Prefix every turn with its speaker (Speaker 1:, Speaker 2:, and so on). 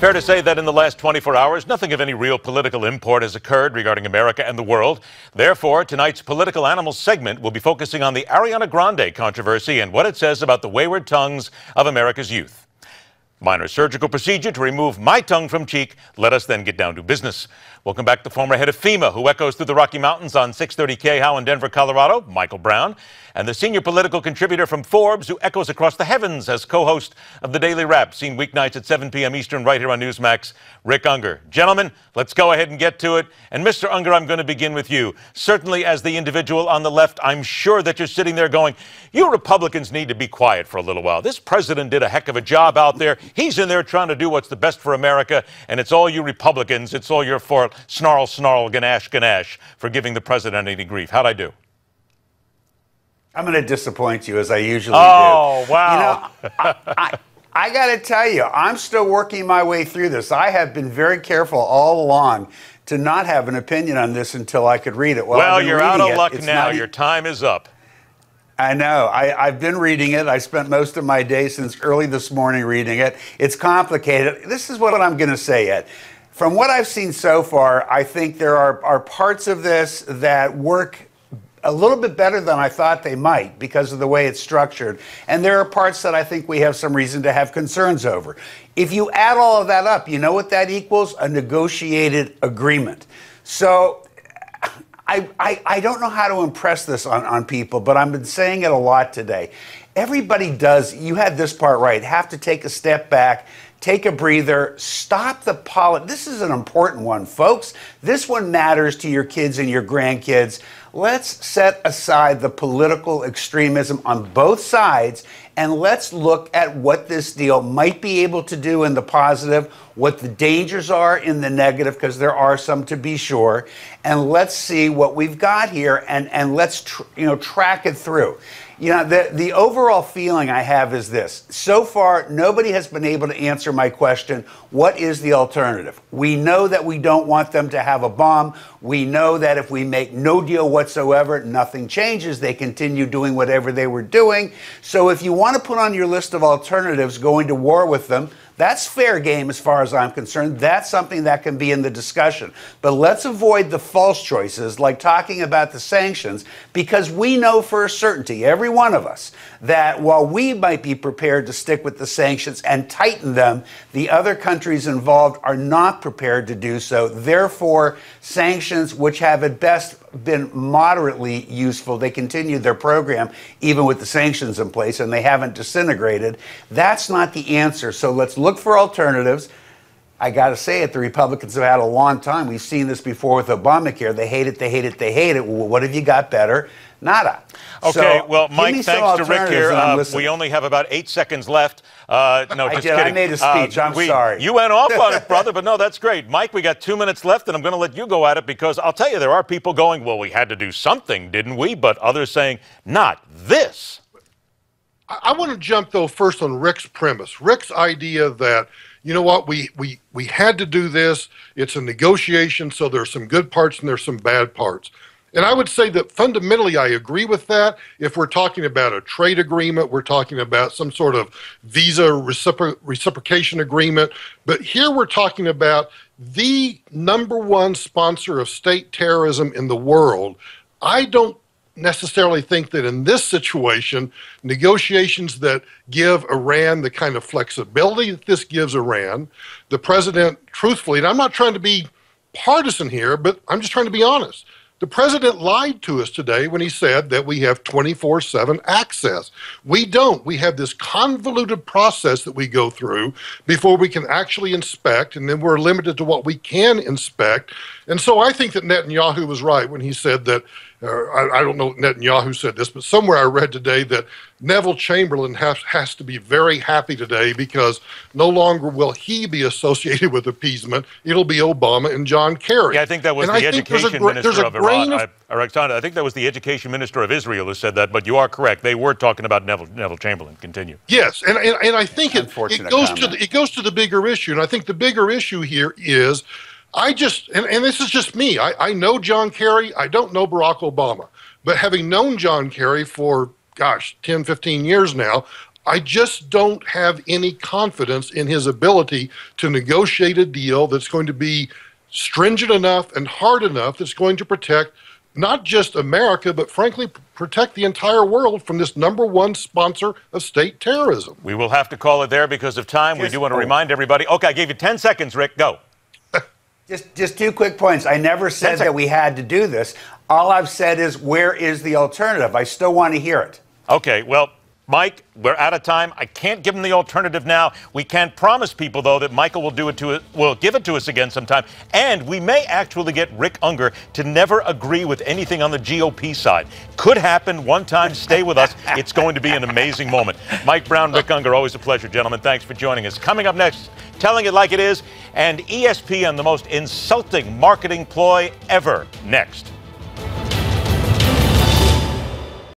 Speaker 1: Fair to say that in the last 24 hours, nothing of any real political import has occurred regarding America and the world. Therefore, tonight's Political Animals segment will be focusing on the Ariana Grande controversy and what it says about the wayward tongues of America's youth. Minor surgical procedure to remove my tongue from cheek. Let us then get down to business. Welcome back the former head of FEMA, who echoes through the Rocky Mountains on 630 KHOW in Denver, Colorado, Michael Brown, and the senior political contributor from Forbes, who echoes across the heavens as co-host of The Daily Wrap, seen weeknights at 7 p.m. Eastern right here on Newsmax, Rick Ungar. Gentlemen, let's go ahead and get to it. And Mr. Ungar, I'm going to begin with you. Certainly as the individual on the left, I'm sure that you're sitting there going, you Republicans need to be quiet for a little while. This president did a heck of a job out there. He's in there trying to do what's the best for America, and it's all you Republicans, it's all your fault. Snarl, snarl, ganache, ganache, for giving the president any grief. How'd I do?
Speaker 2: I'm going to disappoint you, as I usually
Speaker 1: do.
Speaker 2: Oh,
Speaker 1: wow.
Speaker 2: You know, I got to tell you, I'm still working my way through this. I have been very careful all along to not have an opinion on this until I could read it.
Speaker 1: Well, you're out of luck now. Your time is up.
Speaker 2: I know. I've been reading it. I spent most of my day since early this morning reading it. It's complicated. This is what I'm going to say, Ed. From what I've seen so far, I think there are parts of this that work a little bit better than I thought they might because of the way it's structured. And there are parts that I think we have some reason to have concerns over. If you add all of that up, you know what that equals? A negotiated agreement. So I don't know how to impress this on people, but I've been saying it a lot today. Everybody does, you had this part right, have to take a step back, take a breather, stop the This is an important one, folks. This one matters to your kids and your grandkids. Let's set aside the political extremism on both sides and let's look at what this deal might be able to do in the positive, what the dangers are in the negative, because there are some to be sure, and let's see what we've got here and let's track it through. You know, the overall feeling I have is this. So far, nobody has been able to answer my question, what is the alternative? We know that we don't want them to have a bomb. We know that if we make no deal whatsoever, nothing changes. They continue doing whatever they were doing. So if you want to put on your list of alternatives going to war with them, that's fair game as far as I'm concerned. That's something that can be in the discussion. But let's avoid the false choices like talking about the sanctions, because we know for a certainty, every one of us, that while we might be prepared to stick with the sanctions and tighten them, the other countries involved are not prepared to do so. Therefore, sanctions, which have at best been moderately useful, they continue their program even with the sanctions in place, and they haven't disintegrated. That's not the answer. So let's look for alternatives. I got to say it, the Republicans have had a long time. We've seen this before with Obamacare. They hate it, they hate it, they hate it. Well, what have you got better? Nada.
Speaker 1: Okay,
Speaker 2: so,
Speaker 1: well, Mike, thanks to Rick here. We only have about 8 seconds left. No, just kidding.
Speaker 2: I made a speech. I'm sorry.
Speaker 1: You went off on it, brother, but no, that's great. Mike, we got 2 minutes left, and I'm going to let you go at it because I'll tell you, there are people going, well, we had to do something, didn't we? But others saying, not this.
Speaker 3: I want to jump, though, first on Rick's premise. Rick's idea that, you know what, we had to do this. It's a negotiation, so there's some good parts and there's some bad parts. And I would say that fundamentally I agree with that. If we're talking about a trade agreement, we're talking about some sort of visa reciprocation agreement. But here we're talking about the #1 sponsor of state terrorism in the world. I don't necessarily think that in this situation, negotiations that give Iran the kind of flexibility that this gives Iran, the president, truthfully, and I'm not trying to be partisan here, but I'm just trying to be honest. The president lied to us today when he said that we have 24/7 access. We don't. We have this convoluted process that we go through before we can actually inspect, and then we're limited to what we can inspect. And so I think that Netanyahu was right when he said that, I don't know if Netanyahu said this, but somewhere I read today that Neville Chamberlain has to be very happy today because no longer will he be associated with appeasement. It'll be Obama and John Kerry.
Speaker 1: Yeah, I think that was the education minister of Iran. I think that was the education minister of Israel who said that, but you are correct. They were talking about Neville Chamberlain. Continue.
Speaker 3: Yes, and I think it goes to the bigger issue, and I think the bigger issue here is and this is just me. I know John Kerry. I don't know Barack Obama. But having known John Kerry for, 10, 15 years now, I just don't have any confidence in his ability to negotiate a deal that's going to be stringent enough and hard enough that's going to protect not just America, but frankly, protect the entire world from this #1 sponsor of state terrorism.
Speaker 1: We will have to call it there because of time. We do want to remind everybody. Okay, I gave you 10 seconds, Rick. Go.
Speaker 2: Just 2 quick points. I never said that we had to do this. All I've said is, where is the alternative? I still want to hear it.
Speaker 1: Okay, well, Mike, we're out of time. I can't give them the alternative now. We can promise people, though, that Michael will give it to us again sometime. And we may actually get Rick Ungar to never agree with anything on the GOP side. Could happen one time. Stay with us. It's going to be an amazing moment. Mike Brown, Rick Ungar, always a pleasure, gentlemen. Thanks for joining us. Coming up next, Telling It Like It Is, and ESPN, the most insulting marketing ploy ever, next.